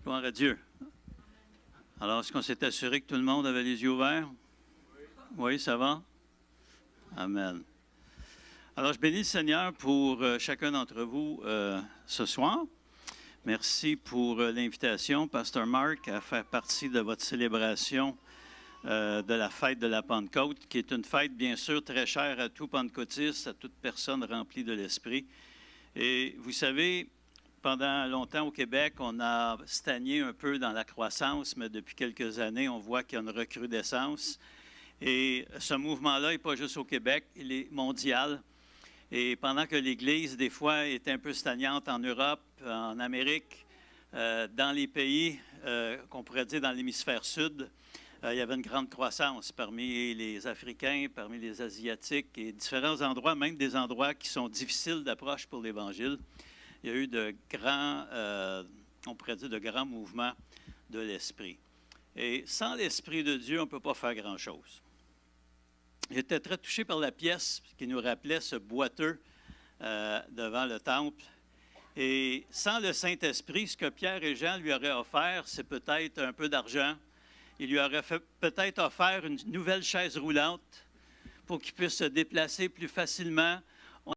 Gloire à Dieu. Alors, est-ce qu'on s'est assuré que tout le monde avait les yeux ouverts? Oui, ça va? Amen. Alors, je bénis le Seigneur pour chacun d'entre vous ce soir. Merci pour l'invitation, Pasteur Marc, à faire partie de votre célébration de la fête de la Pentecôte, qui est une fête, bien sûr, très chère à tout pentecôtiste, à toute personne remplie de l'Esprit. Et vous savez, pendant longtemps au Québec, on a stagné un peu dans la croissance, mais depuis quelques années, on voit qu'il y a une recrudescence. Et ce mouvement-là n'est pas juste au Québec, il est mondial. Et pendant que l'Église, des fois, est un peu stagnante en Europe, en Amérique, dans les pays qu'on pourrait dire dans l'hémisphère sud, il y avait une grande croissance parmi les Africains, parmi les Asiatiques et différents endroits, même des endroits qui sont difficiles d'approche pour l'Évangile. Il y a eu de grands, on pourrait dire, de grands mouvements de l'Esprit. Et sans l'Esprit de Dieu, on ne peut pas faire grand-chose. J'étais très touché par la pièce qui nous rappelait ce boiteux devant le temple. Et sans le Saint-Esprit, ce que Pierre et Jean lui auraient offert, c'est peut-être un peu d'argent. Il lui aurait peut-être offert une nouvelle chaise roulante pour qu'il puisse se déplacer plus facilement.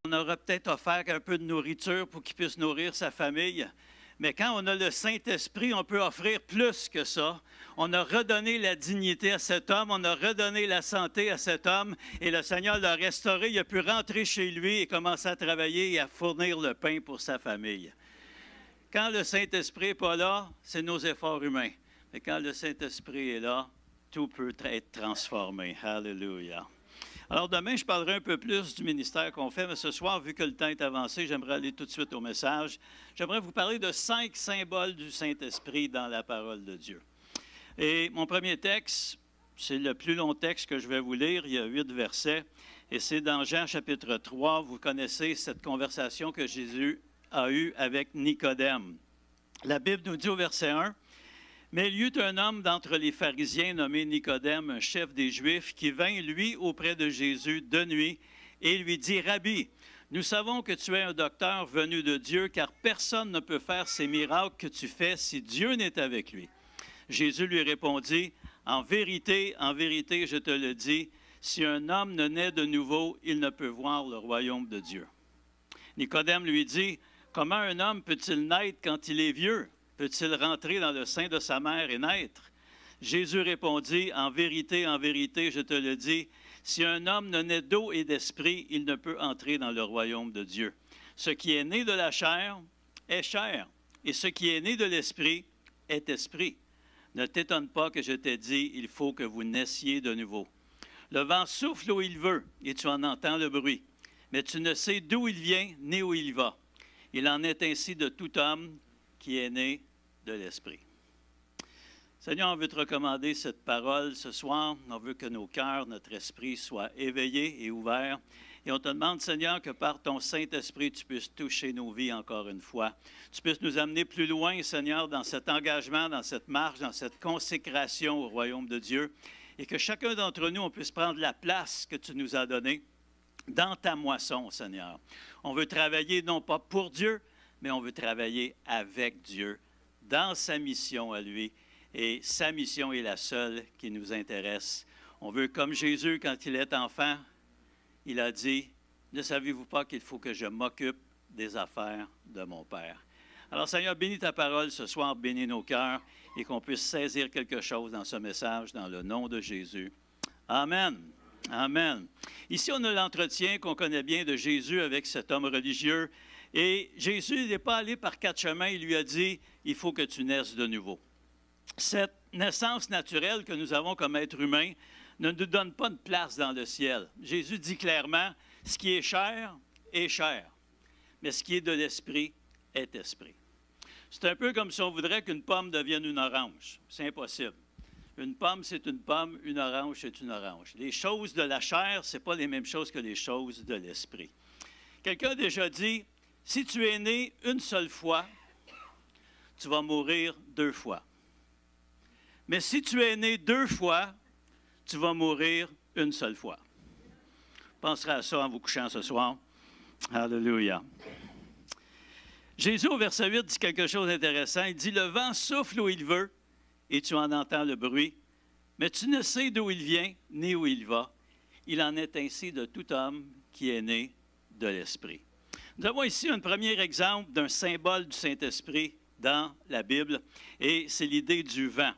On aurait peut-être offert un peu de nourriture pour qu'il puisse nourrir sa famille. Mais quand on a le Saint-Esprit, on peut offrir plus que ça. On a redonné la dignité à cet homme, on a redonné la santé à cet homme, et le Seigneur l'a restauré. Il a pu rentrer chez lui et commencer à travailler et à fournir le pain pour sa famille. Quand le Saint-Esprit n'est pas là, c'est nos efforts humains. Mais quand le Saint-Esprit est là, tout peut être transformé. Alléluia. Alors demain, je parlerai un peu plus du ministère qu'on fait, mais ce soir, vu que le temps est avancé, j'aimerais aller tout de suite au message. J'aimerais vous parler de 5 symboles du Saint-Esprit dans la parole de Dieu. Et mon premier texte, c'est le plus long texte que je vais vous lire, il y a 8 versets, et c'est dans Jean chapitre 3. Vous connaissez cette conversation que Jésus a eue avec Nicodème. La Bible nous dit au verset 1, « Mais il y eut un homme d'entre les pharisiens nommé Nicodème, un chef des Juifs, qui vint, lui, auprès de Jésus de nuit et lui dit, « Rabbi, nous savons que tu es un docteur venu de Dieu, car personne ne peut faire ces miracles que tu fais si Dieu n'est avec lui. » Jésus lui répondit, « en vérité, je te le dis, si un homme ne naît de nouveau, il ne peut voir le royaume de Dieu. » Nicodème lui dit, « Comment un homme peut-il naître quand il est vieux? Peut-il rentrer dans le sein de sa mère et naître? » Jésus répondit, « en vérité, je te le dis, si un homme ne naît d'eau et d'esprit, il ne peut entrer dans le royaume de Dieu. Ce qui est né de la chair est chair, et ce qui est né de l'esprit est esprit. Ne t'étonne pas que je t'ai dit, il faut que vous naissiez de nouveau. Le vent souffle où il veut, et tu en entends le bruit, mais tu ne sais d'où il vient ni où il va. Il en est ainsi de tout homme qui est né de l'Esprit. » Seigneur, on veut te recommander cette parole ce soir. On veut que nos cœurs, notre esprit soient éveillés et ouverts. Et on te demande, Seigneur, que par ton Saint-Esprit, tu puisses toucher nos vies encore une fois. Tu puisses nous amener plus loin, Seigneur, dans cet engagement, dans cette marche, dans cette consécration au royaume de Dieu. Et que chacun d'entre nous, on puisse prendre la place que tu nous as donnée dans ta moisson, Seigneur. On veut travailler non pas pour Dieu, mais on veut travailler avec Dieu, dans sa mission à lui. Et sa mission est la seule qui nous intéresse. On veut, comme Jésus, quand il est enfant, il a dit, « Ne savez-vous pas qu'il faut que je m'occupe des affaires de mon Père? » Alors, Seigneur, bénis ta parole ce soir, bénis nos cœurs, et qu'on puisse saisir quelque chose dans ce message, dans le nom de Jésus. Amen. Amen. Ici, on a l'entretien qu'on connaît bien de Jésus avec cet homme religieux. Et Jésus n'est pas allé par 4 chemins, il lui a dit, « Il faut que tu naisses de nouveau. » Cette naissance naturelle que nous avons comme être humain ne nous donne pas de place dans le ciel. Jésus dit clairement, ce qui est chair, mais ce qui est de l'esprit est esprit. C'est un peu comme si on voudrait qu'une pomme devienne une orange. C'est impossible. Une pomme, c'est une pomme, une orange, c'est une orange. Les choses de la chair, ce n'est pas les mêmes choses que les choses de l'esprit. Quelqu'un a déjà dit, si tu es né une seule fois, tu vas mourir 2 fois. Mais si tu es né 2 fois, tu vas mourir une seule fois. Penserez à ça en vous couchant ce soir. Alléluia. Jésus, au verset 8, dit quelque chose d'intéressant. Il dit, « Le vent souffle où il veut, et tu en entends le bruit, mais tu ne sais d'où il vient, ni où il va. Il en est ainsi de tout homme qui est né de l'Esprit. » Nous avons ici un premier exemple d'un symbole du Saint-Esprit dans la Bible, et c'est l'idée du vent.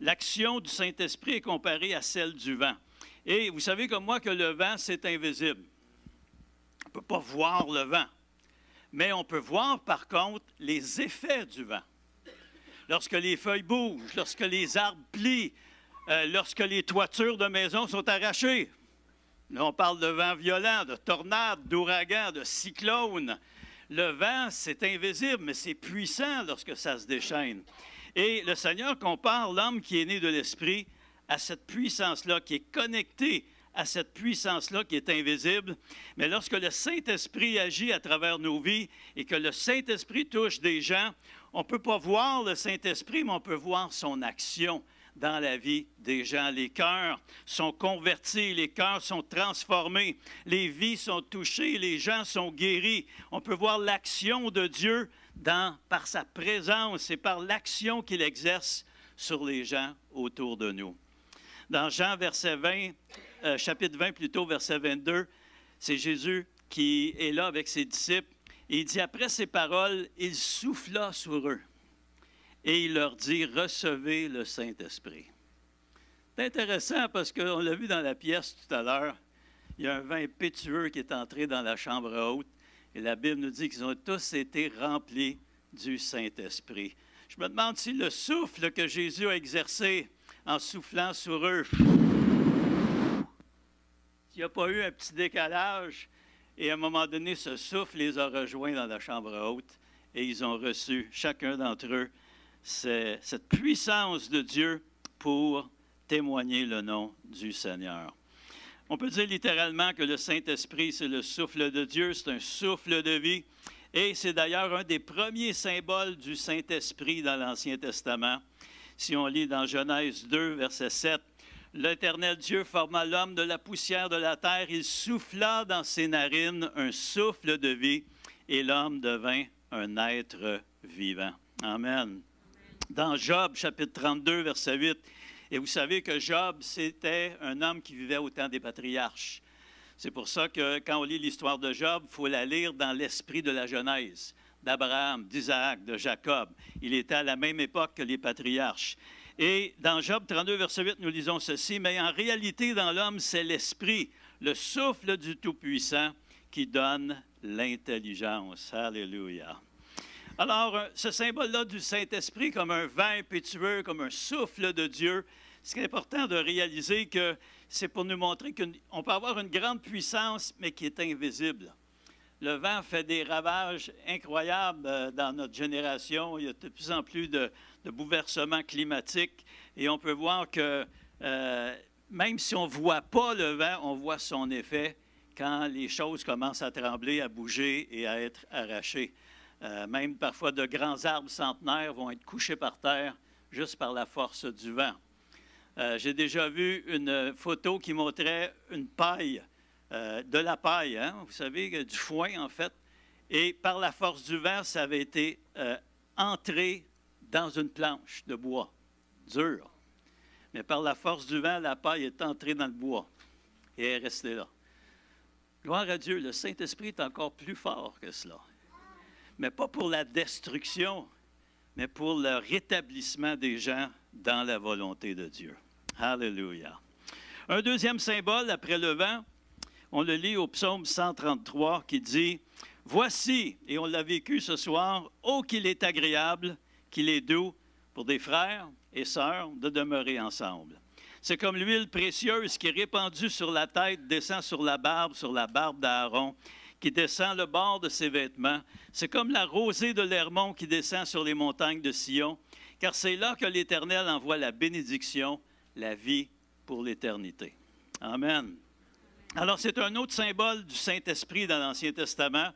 L'action du Saint-Esprit est comparée à celle du vent. Et vous savez comme moi que le vent, c'est invisible. On ne peut pas voir le vent. Mais on peut voir, par contre, les effets du vent. Lorsque les feuilles bougent, lorsque les arbres plient, lorsque les toitures de maisons sont arrachées. Là, on parle de vent violent, de tornades, d'ouragans, de cyclones. Le vent, c'est invisible, mais c'est puissant lorsque ça se déchaîne. Et le Seigneur compare l'homme qui est né de l'Esprit à cette puissance-là, qui est connectée à cette puissance-là qui est invisible. Mais lorsque le Saint-Esprit agit à travers nos vies et que le Saint-Esprit touche des gens, on ne peut pas voir le Saint-Esprit, mais on peut voir son action dans la vie des gens. Les cœurs sont convertis, les cœurs sont transformés, les vies sont touchées, les gens sont guéris. On peut voir l'action de Dieu par sa présence et par l'action qu'il exerce sur les gens autour de nous. Dans Jean, chapitre 20, plutôt, verset 22, c'est Jésus qui est là avec ses disciples. Et il dit, après ces paroles, il souffla sur eux. Et il leur dit, recevez le Saint-Esprit. C'est intéressant parce qu'on l'a vu dans la pièce tout à l'heure. Il y a un vent impétueux qui est entré dans la chambre haute. Et la Bible nous dit qu'ils ont tous été remplis du Saint-Esprit. Je me demande si le souffle que Jésus a exercé en soufflant sur eux, il n'y a pas eu un petit décalage. Et à un moment donné, ce souffle les a rejoints dans la chambre haute et ils ont reçu, chacun d'entre eux, cette puissance de Dieu pour témoigner le nom du Seigneur. On peut dire littéralement que le Saint-Esprit, c'est le souffle de Dieu, c'est un souffle de vie. Et c'est d'ailleurs un des premiers symboles du Saint-Esprit dans l'Ancien Testament. Si on lit dans Genèse 2, verset 7, « L'Éternel Dieu forma l'homme de la poussière de la terre, il souffla dans ses narines un souffle de vie, et l'homme devint un être vivant. » Amen. Dans Job, chapitre 32, verset 8, et vous savez que Job, c'était un homme qui vivait au temps des patriarches. C'est pour ça que quand on lit l'histoire de Job, il faut la lire dans l'esprit de la Genèse, d'Abraham, d'Isaac, de Jacob. Il était à la même époque que les patriarches. Et dans Job 32, verset 8, nous lisons ceci, « Mais en réalité, dans l'homme, c'est l'esprit, le souffle du Tout-Puissant qui donne l'intelligence. » Alléluia. Alors, ce symbole-là du Saint-Esprit, comme un vent impétueux, comme un souffle de Dieu, c'est important de réaliser que c'est pour nous montrer qu'on peut avoir une grande puissance, mais qui est invisible. Le vent fait des ravages incroyables dans notre génération. Il y a de plus en plus de bouleversements climatiques. Et on peut voir que même si on ne voit pas le vent, on voit son effet quand les choses commencent à trembler, à bouger et à être arrachées. Même parfois de grands arbres centenaires vont être couchés par terre juste par la force du vent. J'ai déjà vu une photo qui montrait une paille, de la paille, hein? Vous savez, du foin en fait, et par la force du vent, ça avait été entré dans une planche de bois, dure. Mais par la force du vent, la paille est entrée dans le bois et est restée là. Gloire à Dieu, le Saint-Esprit est encore plus fort que cela. Mais pas pour la destruction, mais pour le rétablissement des gens dans la volonté de Dieu. Alléluia. Un deuxième symbole après le vent, on le lit au psaume 133 qui dit « Voici, et on l'a vécu ce soir, ô qu'il est agréable, qu'il est doux pour des frères et sœurs de demeurer ensemble. C'est comme l'huile précieuse qui est répandue sur la tête, descend sur la barbe d'Aaron, qui descend le bord de ses vêtements. C'est comme la rosée de l'Hermon qui descend sur les montagnes de Sion, car c'est là que l'Éternel envoie la bénédiction, la vie pour l'éternité. » Amen. Alors, c'est un autre symbole du Saint-Esprit dans l'Ancien Testament.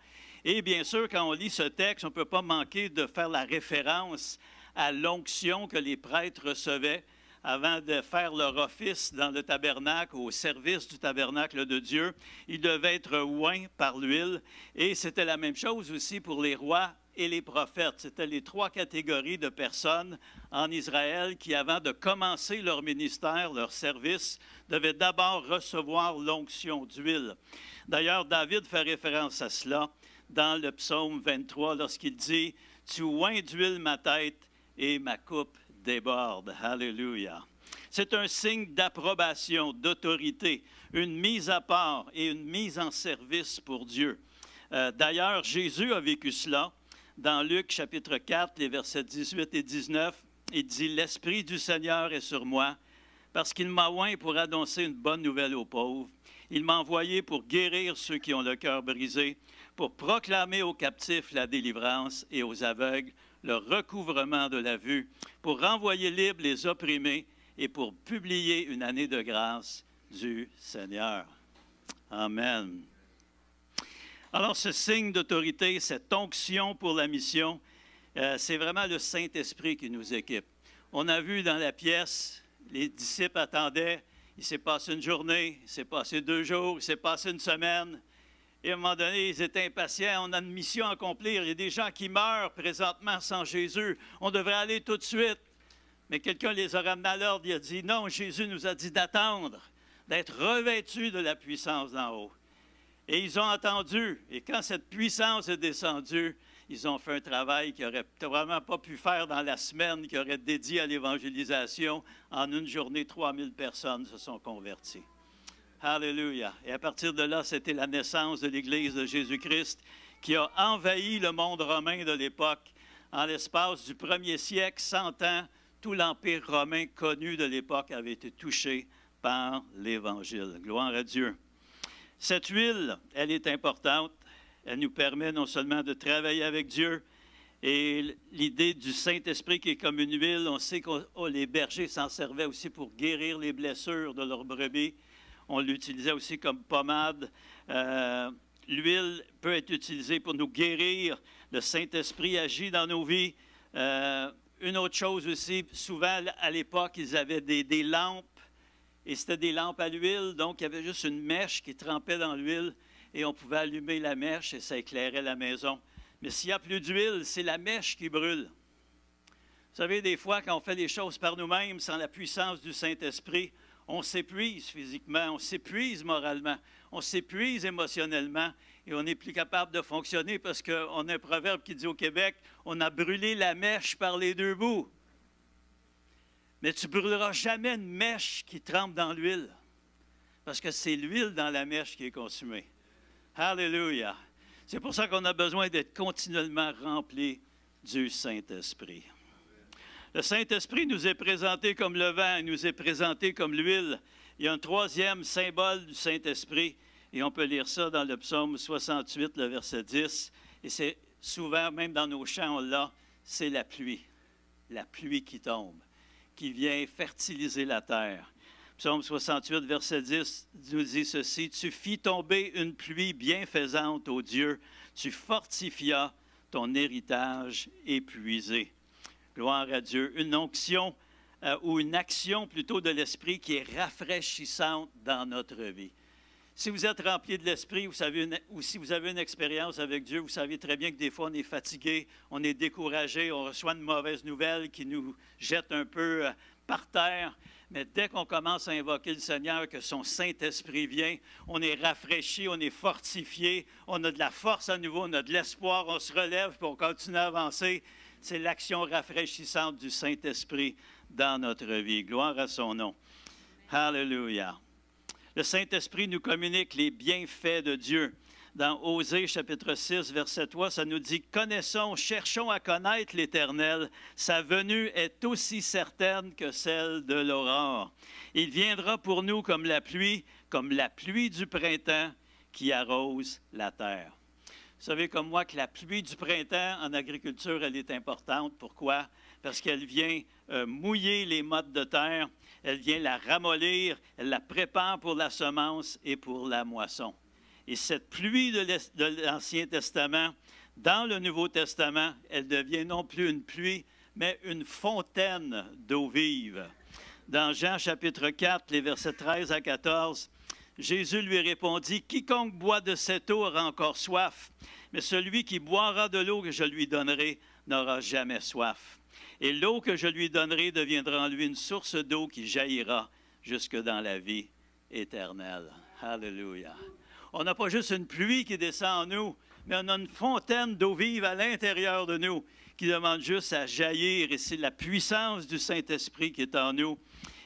Et bien sûr, quand on lit ce texte, on ne peut pas manquer de faire la référence à l'onction que les prêtres recevaient avant de faire leur office dans le tabernacle, au service du tabernacle de Dieu. Ils devaient être oints par l'huile. Et c'était la même chose aussi pour les rois et les prophètes. C'était les trois catégories de personnes en Israël qui, avant de commencer leur ministère, leur service, devaient d'abord recevoir l'onction d'huile. D'ailleurs, David fait référence à cela dans le psaume 23 lorsqu'il dit « Tu oins d'huile ma tête et ma coupe déborde. » Alléluia. C'est un signe d'approbation, d'autorité, une mise à part et une mise en service pour Dieu. D'ailleurs, Jésus a vécu cela. Dans Luc chapitre 4, les versets 18 et 19, il dit « L'Esprit du Seigneur est sur moi, parce qu'il m'a oint pour annoncer une bonne nouvelle aux pauvres. Il m'a envoyé pour guérir ceux qui ont le cœur brisé, pour proclamer aux captifs la délivrance et aux aveugles le recouvrement de la vue, pour renvoyer libres les opprimés et pour publier une année de grâce du Seigneur. » Amen. Alors, ce signe d'autorité, cette onction pour la mission, c'est vraiment le Saint-Esprit qui nous équipe. On a vu dans la pièce, les disciples attendaient, il s'est passé une journée, il s'est passé 2 jours, il s'est passé une semaine. Et à un moment donné, ils étaient impatients, on a une mission à accomplir. Il y a des gens qui meurent présentement sans Jésus. On devrait aller tout de suite. Mais quelqu'un les a ramenés à l'ordre, il a dit, non, Jésus nous a dit d'attendre, d'être revêtus de la puissance d'en haut. Et ils ont entendu. Et quand cette puissance est descendue, ils ont fait un travail qu'ils n'auraient probablement pas pu faire dans la semaine, qui aurait dédié à l'évangélisation. En une journée, 3000 personnes se sont converties. Alléluia. Et à partir de là, c'était la naissance de l'Église de Jésus-Christ qui a envahi le monde romain de l'époque. En l'espace du 1er siècle, 100 ans, tout l'Empire romain connu de l'époque avait été touché par l'Évangile. Gloire à Dieu. Cette huile, elle est importante. Elle nous permet non seulement de travailler avec Dieu, et l'idée du Saint-Esprit qui est comme une huile, on sait que les bergers s'en servaient aussi pour guérir les blessures de leurs brebis. On l'utilisait aussi comme pommade. L'huile peut être utilisée pour nous guérir. Le Saint-Esprit agit dans nos vies. Une autre chose aussi, souvent à l'époque, ils avaient des lampes, et c'était des lampes à l'huile, donc il y avait juste une mèche qui trempait dans l'huile, et on pouvait allumer la mèche et ça éclairait la maison. Mais s'il n'y a plus d'huile, c'est la mèche qui brûle. Vous savez, des fois, quand on fait des choses par nous-mêmes, sans la puissance du Saint-Esprit, on s'épuise physiquement, on s'épuise moralement, on s'épuise émotionnellement et on n'est plus capable de fonctionner parce qu'on a un proverbe qui dit au Québec, on a brûlé la mèche par les 2 bouts. Mais tu ne brûleras jamais une mèche qui trempe dans l'huile parce que c'est l'huile dans la mèche qui est consumée. Alléluia. C'est pour ça qu'on a besoin d'être continuellement rempli du Saint-Esprit. Le Saint-Esprit nous est présenté comme le vent, il nous est présenté comme l'huile. Il y a un 3e symbole du Saint-Esprit, et on peut lire ça dans le psaume 68, le verset 10. Et c'est souvent, même dans nos chants, on l'a, c'est la pluie qui tombe, qui vient fertiliser la terre. Psaume 68, verset 10 nous dit ceci, « Tu fis tomber une pluie bienfaisante, ô Dieu, tu fortifias ton héritage épuisé. » Gloire à Dieu. Une onction ou une action plutôt de l'Esprit qui est rafraîchissante dans notre vie. Si vous êtes rempli de l'Esprit, ou si vous avez une expérience avec Dieu, vous savez très bien que des fois on est fatigué, on est découragé, on reçoit une mauvaise nouvelle qui nous jette un peu par terre. Mais dès qu'on commence à invoquer le Seigneur, que son Saint-Esprit vient, on est rafraîchi, on est fortifié, on a de la force à nouveau, on a de l'espoir, on se relève puis on continue à avancer. C'est l'action rafraîchissante du Saint-Esprit dans notre vie. Gloire à son nom. Alléluia. Le Saint-Esprit nous communique les bienfaits de Dieu. Dans Osée, chapitre 6, verset 3, ça nous dit « Connaissons, cherchons à connaître l'Éternel. Sa venue est aussi certaine que celle de l'aurore. Il viendra pour nous comme la pluie du printemps qui arrose la terre. » Vous savez comme moi que la pluie du printemps en agriculture, elle est importante. Pourquoi? Parce qu'elle vient mouiller les mottes de terre, elle vient la ramollir, elle la prépare pour la semence et pour la moisson. Et cette pluie de l'Ancien Testament, dans le Nouveau Testament, elle devient non plus une pluie, mais une fontaine d'eau vive. Dans Jean chapitre 4, les versets 13 à 14, Jésus lui répondit, « Quiconque boit de cette eau aura encore soif, mais celui qui boira de l'eau que je lui donnerai n'aura jamais soif. Et l'eau que je lui donnerai deviendra en lui une source d'eau qui jaillira jusque dans la vie éternelle. Alléluia. On n'a pas juste une pluie qui descend en nous, mais on a une fontaine d'eau vive à l'intérieur de nous qui demande juste à jaillir, et c'est la puissance du Saint-Esprit qui est en nous.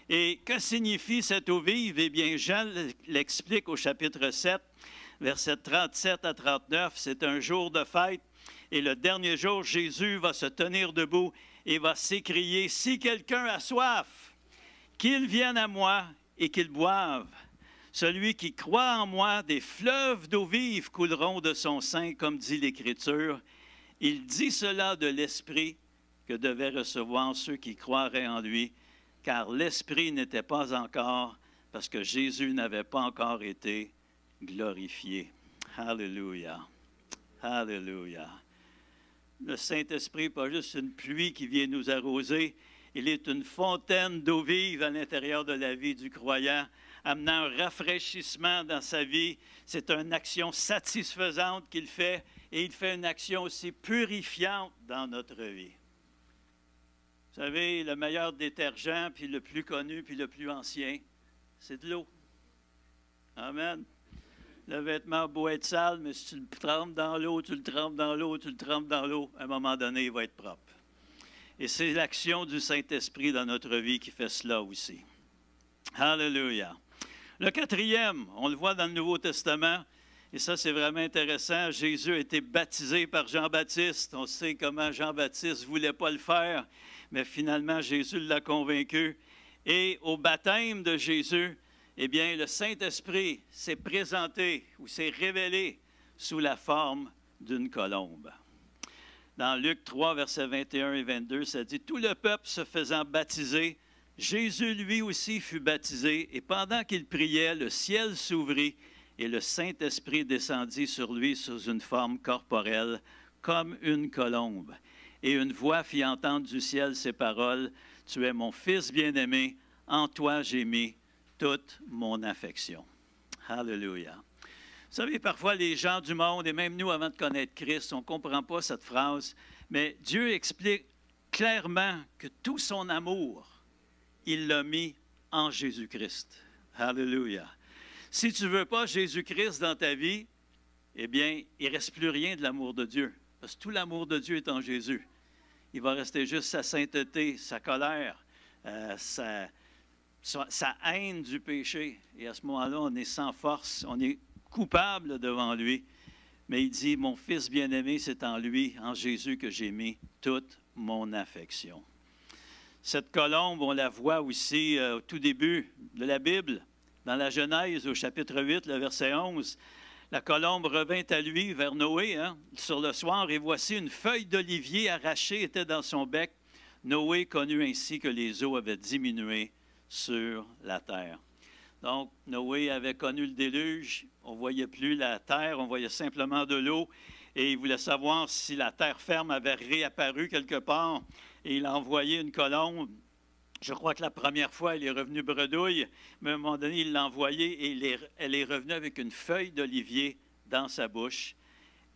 Et que signifie cette eau vive? Eh bien, Jean l'explique au chapitre 7, versets 37 à 39. C'est un jour de fête, et le dernier jour, Jésus va se tenir debout et va s'écrier, « Si quelqu'un a soif, qu'il vienne à moi et qu'il boive. Celui qui croit en moi, des fleuves d'eau vive couleront de son sein, comme dit l'Écriture. » Il dit cela de l'Esprit que devaient recevoir ceux qui croiraient en lui, car l'Esprit n'était pas encore, parce que Jésus n'avait pas encore été glorifié. Alléluia. Alléluia. Le Saint-Esprit n'est pas juste une pluie qui vient nous arroser, il est une fontaine d'eau vive à l'intérieur de la vie du croyant, amenant un rafraîchissement dans sa vie. C'est une action satisfaisante qu'il fait, et il fait une action aussi purifiante dans notre vie. Vous savez, le meilleur détergent, puis le plus connu, puis le plus ancien, c'est de l'eau. Amen. Le vêtement a beau être sale, mais si tu le trempes dans l'eau, tu le trempes dans l'eau, tu le trempes dans l'eau, à un moment donné, il va être propre. Et c'est l'action du Saint-Esprit dans notre vie qui fait cela aussi. Alléluia. Le quatrième, on le voit dans le Nouveau Testament, et ça c'est vraiment intéressant, Jésus a été baptisé par Jean-Baptiste. On sait comment Jean-Baptiste ne voulait pas le faire, mais finalement Jésus l'a convaincu. Et au baptême de Jésus, eh bien, le Saint-Esprit s'est présenté ou s'est révélé sous la forme d'une colombe. Dans Luc 3, versets 21 et 22, ça dit « Tout le peuple se faisant baptiser, Jésus lui aussi fut baptisé, et pendant qu'il priait, le ciel s'ouvrit, et le Saint-Esprit descendit sur lui sous une forme corporelle, comme une colombe. Et une voix fit entendre du ciel ces paroles, « Tu es mon Fils bien-aimé, en toi j'ai mis toute mon affection. » Alléluia. Vous savez, parfois les gens du monde, et même nous avant de connaître Christ, on ne comprend pas cette phrase, mais Dieu explique clairement que tout son amour, il l'a mis en Jésus-Christ. Alléluia. Si tu ne veux pas Jésus-Christ dans ta vie, eh bien, il ne reste plus rien de l'amour de Dieu, parce que tout l'amour de Dieu est en Jésus. Il va rester juste sa sainteté, sa colère, sa haine du péché. Et à ce moment-là, on est sans force, on est coupable devant lui. Mais il dit, mon Fils bien-aimé, c'est en lui, en Jésus, que j'ai mis toute mon affection. Cette colombe, on la voit aussi au tout début de la Bible, dans la Genèse, au chapitre 8, le verset 11. La colombe revint à lui vers Noé sur le soir, et voici une feuille d'olivier arrachée était dans son bec. Noé connut ainsi que les eaux avaient diminué sur la terre. Donc, Noé avait connu le déluge, on ne voyait plus la terre, on voyait simplement de l'eau, et il voulait savoir si la terre ferme avait réapparu quelque part, et il a envoyé une colombe. Je crois que la première fois, elle est revenue bredouille, mais à un moment donné, il l'a envoyée, et elle est revenue avec une feuille d'olivier dans sa bouche,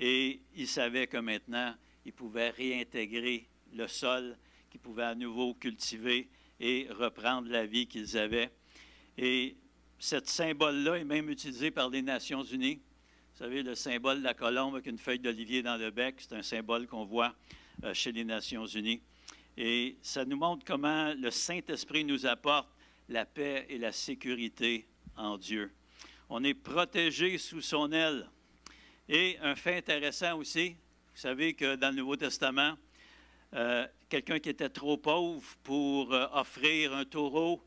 et il savait que maintenant, il pouvait réintégrer le sol, qu'il pouvait à nouveau cultiver, et reprendre la vie qu'ils avaient. Et ce symbole-là est même utilisé par les Nations unies. Vous savez, le symbole de la colombe avec une feuille d'olivier dans le bec, c'est un symbole qu'on voit chez les Nations unies. Et ça nous montre comment le Saint-Esprit nous apporte la paix et la sécurité en Dieu. On est protégé sous son aile. Et un fait intéressant aussi, vous savez que dans le Nouveau Testament, quelqu'un qui était trop pauvre pour offrir un taureau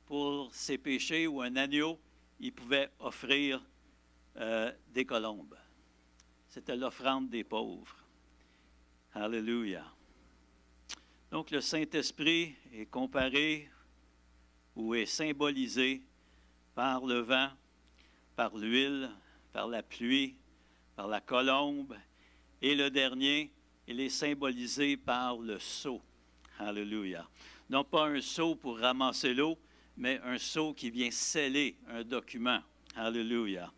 pour ses péchés ou un agneau, il pouvait offrir des colombes. C'était l'offrande des pauvres. Alléluia. Donc le Saint-Esprit est comparé ou est symbolisé par le vent, par l'huile, par la pluie, par la colombe, et le dernier, il est symbolisé par le seau. Alléluia. Non pas un seau pour ramasser l'eau, mais un seau qui vient sceller un document. Alléluia.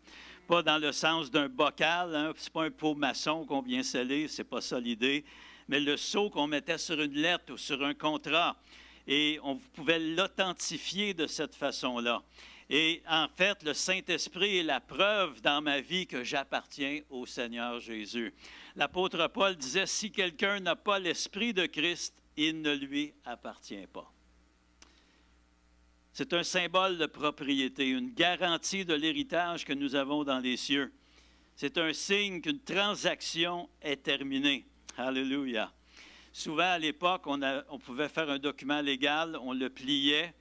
Pas dans le sens d'un bocal, hein, ce n'est pas un pot maçon qu'on vient sceller, ce n'est pas ça l'idée, mais le sceau qu'on mettait sur une lettre ou sur un contrat. Et on pouvait l'authentifier de cette façon-là. Et en fait, le Saint-Esprit est la preuve dans ma vie que j'appartiens au Seigneur Jésus. L'apôtre Paul disait, si quelqu'un n'a pas l'Esprit de Christ, il ne lui appartient pas. C'est un symbole de propriété, une garantie de l'héritage que nous avons dans les cieux. C'est un signe qu'une transaction est terminée. Alléluia. Souvent, à l'époque, on pouvait faire un document légal, on le pliait,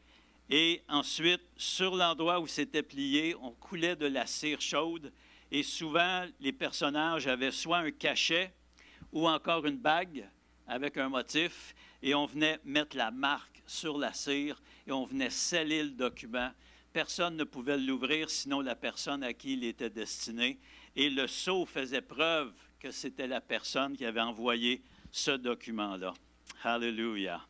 et ensuite, sur l'endroit où c'était plié, on coulait de la cire chaude, et souvent, les personnages avaient soit un cachet ou encore une bague avec un motif, et on venait mettre la marque sur la cire, et on venait sceller le document. Personne ne pouvait l'ouvrir, sinon la personne à qui il était destiné, et le sceau faisait preuve que c'était la personne qui avait envoyé ce document-là. Alléluia.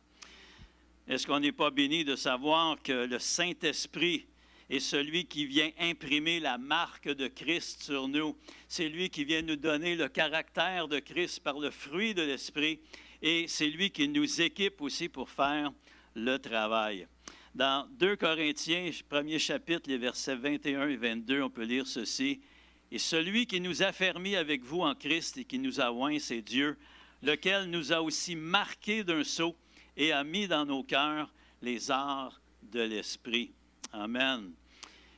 Est-ce qu'on n'est pas béni de savoir que le Saint-Esprit est celui qui vient imprimer la marque de Christ sur nous? C'est lui qui vient nous donner le caractère de Christ par le fruit de l'Esprit, et c'est lui qui nous équipe aussi pour faire le travail. Dans 2 Corinthiens, premier chapitre, les versets 21 et 22, on peut lire ceci. « Et celui qui nous a fermis avec vous en Christ et qui nous a oints, c'est Dieu, lequel nous a aussi marqués d'un sceau et a mis dans nos cœurs les arts de l'Esprit. » Amen.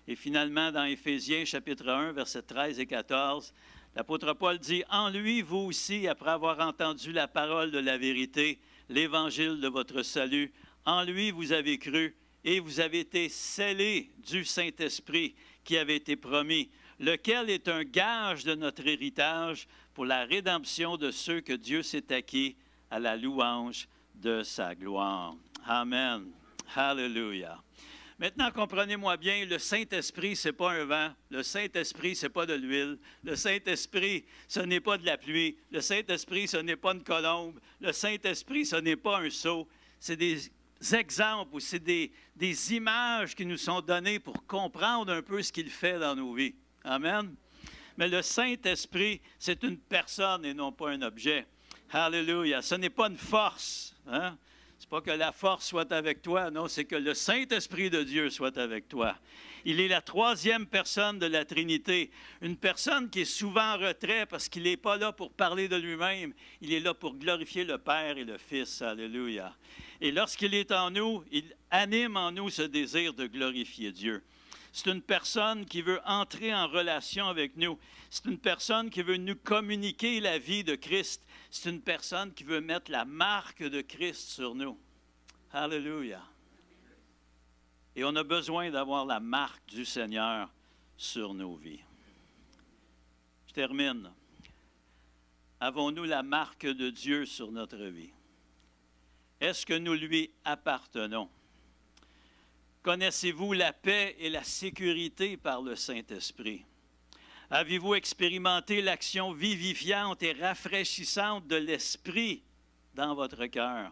Et finalement, dans Éphésiens, chapitre 1, versets 13 et 14, l'apôtre Paul dit, « En lui, vous aussi, après avoir entendu la parole de la vérité, l'évangile de votre salut, en lui vous avez cru, et vous avez été scellés du Saint-Esprit qui avait été promis, lequel est un gage de notre héritage pour la rédemption de ceux que Dieu s'est acquis à la louange de sa gloire. » Amen. Alléluia. Maintenant, comprenez-moi bien, le Saint-Esprit, ce n'est pas un vent. Le Saint-Esprit, ce n'est pas de l'huile. Le Saint-Esprit, ce n'est pas de la pluie. Le Saint-Esprit, ce n'est pas une colombe. Le Saint-Esprit, ce n'est pas un seau. C'est des exemples ou c'est des images qui nous sont données pour comprendre un peu ce qu'il fait dans nos vies. Amen. Mais le Saint-Esprit, c'est une personne et non pas un objet. Alléluia. Ce n'est pas une force. Hein? Ce n'est pas que la force soit avec toi. Non, c'est que le Saint-Esprit de Dieu soit avec toi. Il est la troisième personne de la Trinité. Une personne qui est souvent en retrait parce qu'il n'est pas là pour parler de lui-même. Il est là pour glorifier le Père et le Fils. Alléluia. Et lorsqu'il est en nous, il anime en nous ce désir de glorifier Dieu. C'est une personne qui veut entrer en relation avec nous. C'est une personne qui veut nous communiquer la vie de Christ. C'est une personne qui veut mettre la marque de Christ sur nous. Alléluia. Et on a besoin d'avoir la marque du Seigneur sur nos vies. Je termine. Avons-nous la marque de Dieu sur notre vie? Est-ce que nous lui appartenons? Connaissez-vous la paix et la sécurité par le Saint-Esprit? Avez-vous expérimenté l'action vivifiante et rafraîchissante de l'Esprit dans votre cœur?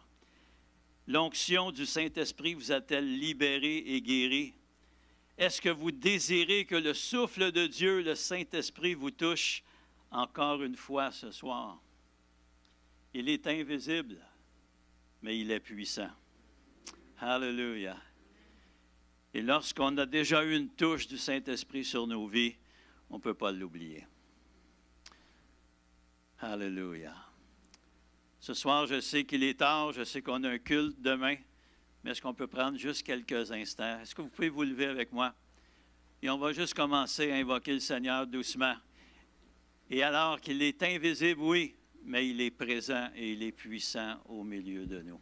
L'onction du Saint-Esprit vous a-t-elle libéré et guéri? Est-ce que vous désirez que le souffle de Dieu, le Saint-Esprit, vous touche encore une fois ce soir? Il est invisible, mais il est puissant. Alléluia. Et lorsqu'on a déjà eu une touche du Saint-Esprit sur nos vies, on ne peut pas l'oublier. Alléluia. Ce soir, je sais qu'il est tard, je sais qu'on a un culte demain, mais est-ce qu'on peut prendre juste quelques instants? Est-ce que vous pouvez vous lever avec moi? Et on va juste commencer à invoquer le Seigneur doucement. Et alors qu'il est invisible, oui, mais il est présent et il est puissant au milieu de nous.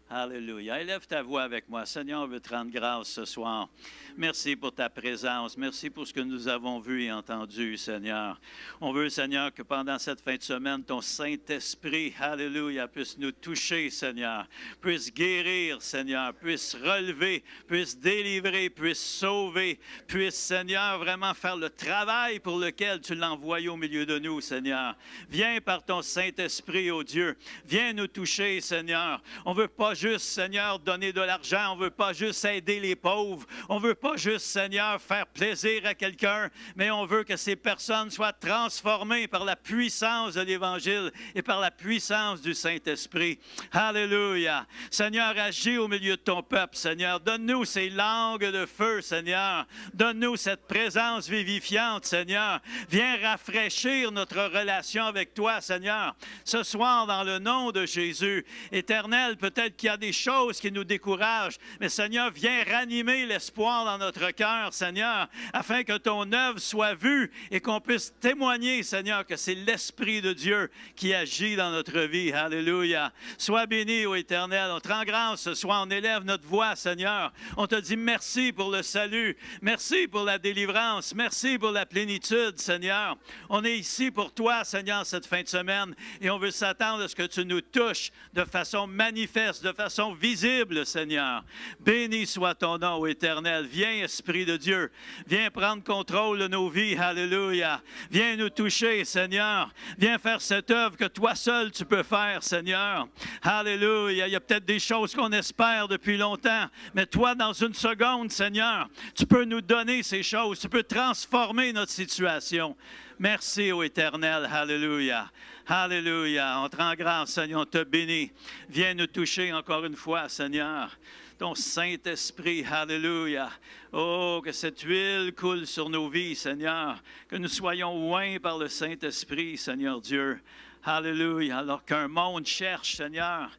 Alléluia. Élève ta voix avec moi. Seigneur, on veut te rendre grâce ce soir. Merci pour ta présence. Merci pour ce que nous avons vu et entendu, Seigneur. On veut, Seigneur, que pendant cette fin de semaine, ton Saint-Esprit, alléluia, puisse nous toucher, Seigneur, puisse guérir, Seigneur, puisse relever, puisse délivrer, puisse sauver, puisse, Seigneur, vraiment faire le travail pour lequel tu l'as envoyé au milieu de nous, Seigneur. Viens par ton Saint-Esprit, ô Dieu. Viens nous toucher, Seigneur. On ne veut pas juste, Seigneur, donner de l'argent. On ne veut pas juste aider les pauvres. On ne veut pas juste, Seigneur, faire plaisir à quelqu'un, mais on veut que ces personnes soient transformées par la puissance de l'Évangile et par la puissance du Saint-Esprit. Alléluia. Seigneur, agis au milieu de ton peuple, Seigneur. Donne-nous ces langues de feu, Seigneur. Donne-nous cette présence vivifiante, Seigneur. Viens rafraîchir notre relation avec toi, Seigneur. Ce soir, dans le nom de Jésus, Éternel, peut-être qu'il y a des choses qui nous découragent, mais Seigneur, viens ranimer l'espoir dans notre cœur, Seigneur, afin que ton œuvre soit vue et qu'on puisse témoigner, Seigneur, que c'est l'Esprit de Dieu qui agit dans notre vie. Alléluia. Sois béni, ô Éternel. On te rend grâce ce soir. On élève notre voix, Seigneur. On te dit merci pour le salut. Merci pour la délivrance. Merci pour la plénitude, Seigneur. On est ici pour toi, Seigneur, cette fin de semaine, et on veut s'attendre à ce que tu nous touches de façon manifeste, de façon visible, Seigneur. Béni soit ton nom, ô Éternel. Viens, Esprit de Dieu. Viens prendre contrôle de nos vies. Alléluia. Viens nous toucher, Seigneur. Viens faire cette œuvre que toi seul tu peux faire, Seigneur. Alléluia. Il y a peut-être des choses qu'on espère depuis longtemps, mais toi, dans une seconde, Seigneur, tu peux nous donner ces choses. Tu peux transformer notre situation. Merci, ô Éternel. Alléluia. Alléluia. On te rend grâce, Seigneur. On te bénit. Viens nous toucher encore une fois, Seigneur. Ton Saint-Esprit, alléluia. Oh, que cette huile coule sur nos vies, Seigneur. Que nous soyons oints par le Saint-Esprit, Seigneur Dieu. Alléluia. Alors qu'un monde cherche, Seigneur,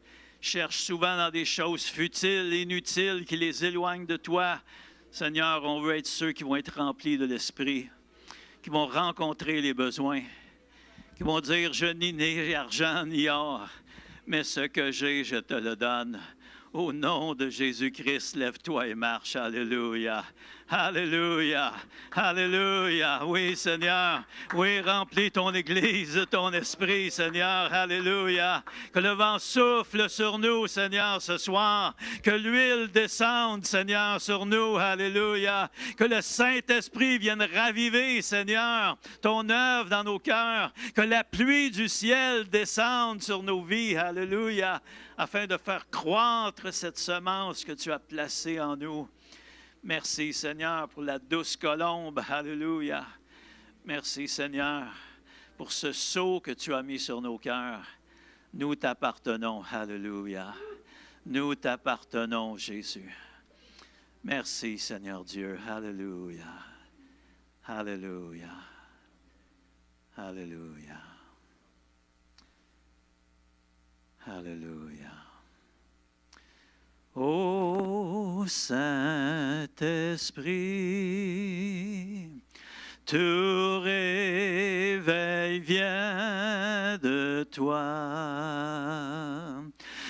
cherche souvent dans des choses futiles, inutiles, qui les éloignent de toi. Seigneur, on veut être ceux qui vont être remplis de l'Esprit, qui vont rencontrer les besoins, qui vont dire, je n'ai ni argent ni or, mais ce que j'ai, je te le donne. Au nom de Jésus-Christ, lève-toi et marche. Alléluia. Alléluia. Alléluia. Oui, Seigneur. Oui, remplis ton Église de ton esprit, Seigneur. Alléluia. Que le vent souffle sur nous, Seigneur, ce soir. Que l'huile descende, Seigneur, sur nous. Alléluia. Que le Saint-Esprit vienne raviver, Seigneur, ton œuvre dans nos cœurs. Que la pluie du ciel descende sur nos vies. Alléluia. Afin de faire croître cette semence que tu as placée en nous. Merci, Seigneur, pour la douce colombe. Alléluia. Merci, Seigneur, pour ce sceau que tu as mis sur nos cœurs. Nous t'appartenons. Alléluia. Nous t'appartenons, Jésus. Merci, Seigneur Dieu. Alléluia. Alléluia. Alléluia. Alléluia. Ô Saint-Esprit, tout réveil vient de toi.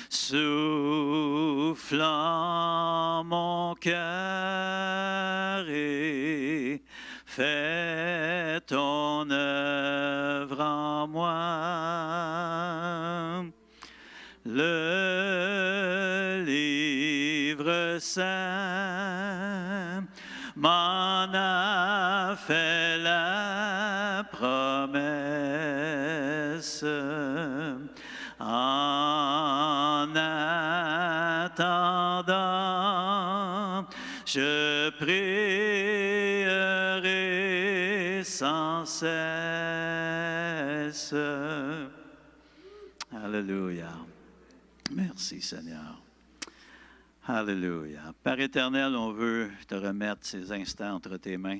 Souffle en mon cœur et fais ton œuvre en moi. Le livre saint m'en a fait la promesse. En attendant, je prierai sans cesse. Alléluia. Merci, Seigneur. Alléluia. Père éternel, on veut te remettre ces instants entre tes mains.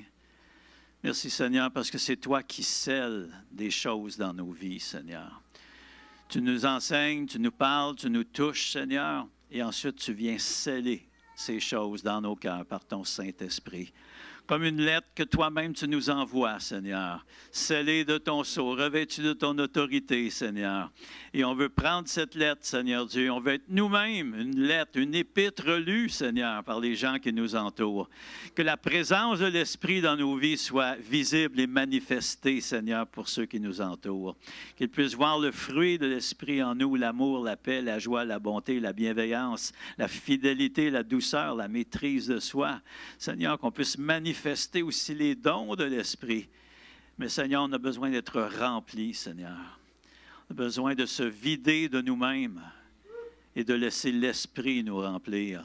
Merci, Seigneur, parce que c'est toi qui scelles des choses dans nos vies, Seigneur. Tu nous enseignes, tu nous parles, tu nous touches, Seigneur, et ensuite tu viens sceller ces choses dans nos cœurs par ton Saint-Esprit. Comme une lettre que toi-même tu nous envoies, Seigneur, scellée de ton sceau, revêtue de ton autorité, Seigneur. Et on veut prendre cette lettre, Seigneur Dieu, on veut être nous-mêmes une lettre, une épître lue, Seigneur, par les gens qui nous entourent. Que la présence de l'Esprit dans nos vies soit visible et manifestée, Seigneur, pour ceux qui nous entourent. Qu'ils puissent voir le fruit de l'Esprit en nous, l'amour, la paix, la joie, la bonté, la bienveillance, la fidélité, la douceur, la maîtrise de soi. Seigneur, qu'on puisse manifester aussi les dons de l'Esprit. Mais Seigneur, on a besoin d'être remplis, Seigneur. On a besoin de se vider de nous-mêmes et de laisser l'Esprit nous remplir.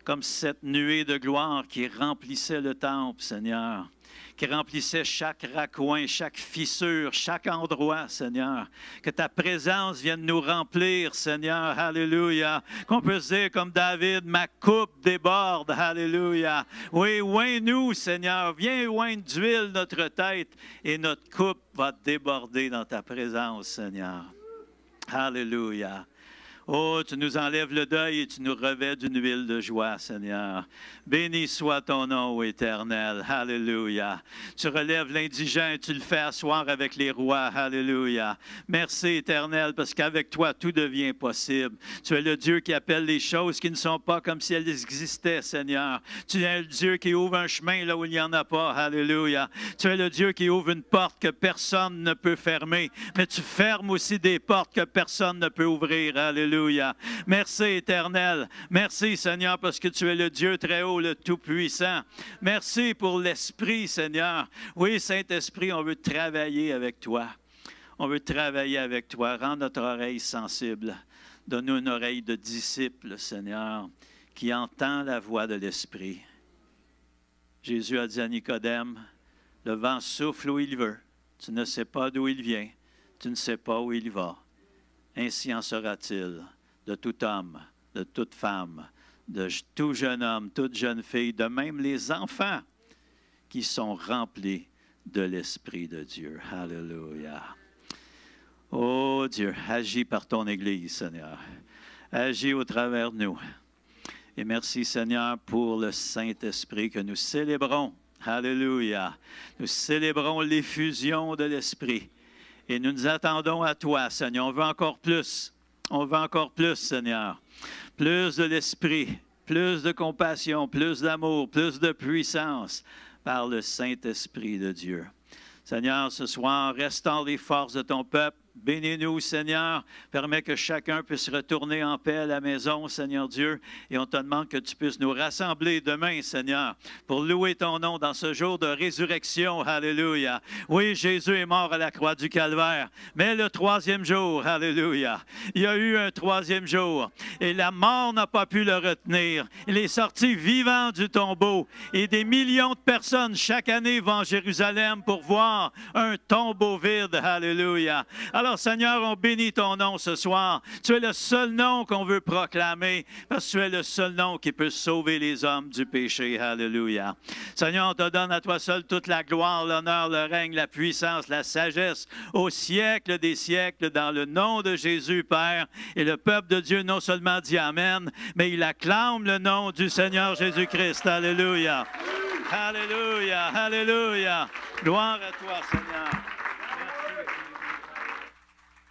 Comme cette nuée de gloire qui remplissait le temple, Seigneur, qui remplissait chaque raccoin, chaque fissure, chaque endroit, Seigneur. Que ta présence vienne nous remplir, Seigneur. Alléluia. Qu'on puisse dire comme David, ma coupe déborde. Alléluia. Oui, oins-nous, Seigneur. Viens oindre d'huile notre tête et notre coupe va déborder dans ta présence, Seigneur. Alléluia. Oh, tu nous enlèves le deuil et tu nous revêts d'une huile de joie, Seigneur. Béni soit ton nom, ô Éternel. Alléluia. Tu relèves l'indigent et tu le fais asseoir avec les rois. Alléluia. Merci, Éternel, parce qu'avec toi, tout devient possible. Tu es le Dieu qui appelle les choses qui ne sont pas comme si elles existaient, Seigneur. Tu es le Dieu qui ouvre un chemin là où il n'y en a pas. Alléluia. Tu es le Dieu qui ouvre une porte que personne ne peut fermer, mais tu fermes aussi des portes que personne ne peut ouvrir. Alléluia. Alléluia. Merci, Éternel. Merci, Seigneur, parce que tu es le Dieu très haut, le Tout-Puissant. Merci pour l'Esprit, Seigneur. Oui, Saint-Esprit, on veut travailler avec toi. On veut travailler avec toi. Rends notre oreille sensible. Donne-nous une oreille de disciple, Seigneur, qui entend la voix de l'Esprit. Jésus a dit à Nicodème, le vent souffle où il veut. Tu ne sais pas d'où il vient. Tu ne sais pas où il va. Ainsi en sera-t-il de tout homme, de toute femme, de tout jeune homme, toute jeune fille, de même les enfants qui sont remplis de l'Esprit de Dieu. Alléluia. Oh Dieu, agis par ton Église, Seigneur. Agis au travers de nous. Et merci, Seigneur, pour le Saint-Esprit que nous célébrons. Alléluia. Nous célébrons l'effusion de l'Esprit. Et nous nous attendons à toi, Seigneur. On veut encore plus. On veut encore plus, Seigneur. Plus de l'Esprit, plus de compassion, plus d'amour, plus de puissance par le Saint-Esprit de Dieu. Seigneur, ce soir, restaure les forces de ton peuple. Bénis-nous, Seigneur. Permets que chacun puisse retourner en paix à la maison, Seigneur Dieu. Et on te demande que tu puisses nous rassembler demain, Seigneur, pour louer ton nom dans ce jour de résurrection. Alléluia. Oui, Jésus est mort à la croix du Calvaire, mais le troisième jour, alléluia, il y a eu un troisième jour. Et la mort n'a pas pu le retenir. Il est sorti vivant du tombeau. Et des millions de personnes chaque année vont à Jérusalem pour voir un tombeau vide. Alléluia. Alors, Seigneur, on bénit ton nom ce soir. Tu es le seul nom qu'on veut proclamer, parce que tu es le seul nom qui peut sauver les hommes du péché. Alléluia. Seigneur, on te donne à toi seul toute la gloire, l'honneur, le règne, la puissance, la sagesse, au siècle des siècles, dans le nom de Jésus, Père. Et le peuple de Dieu non seulement dit Amen, mais il acclame le nom du Seigneur Jésus-Christ. Alléluia. Alléluia. Alléluia. Gloire à toi, Seigneur.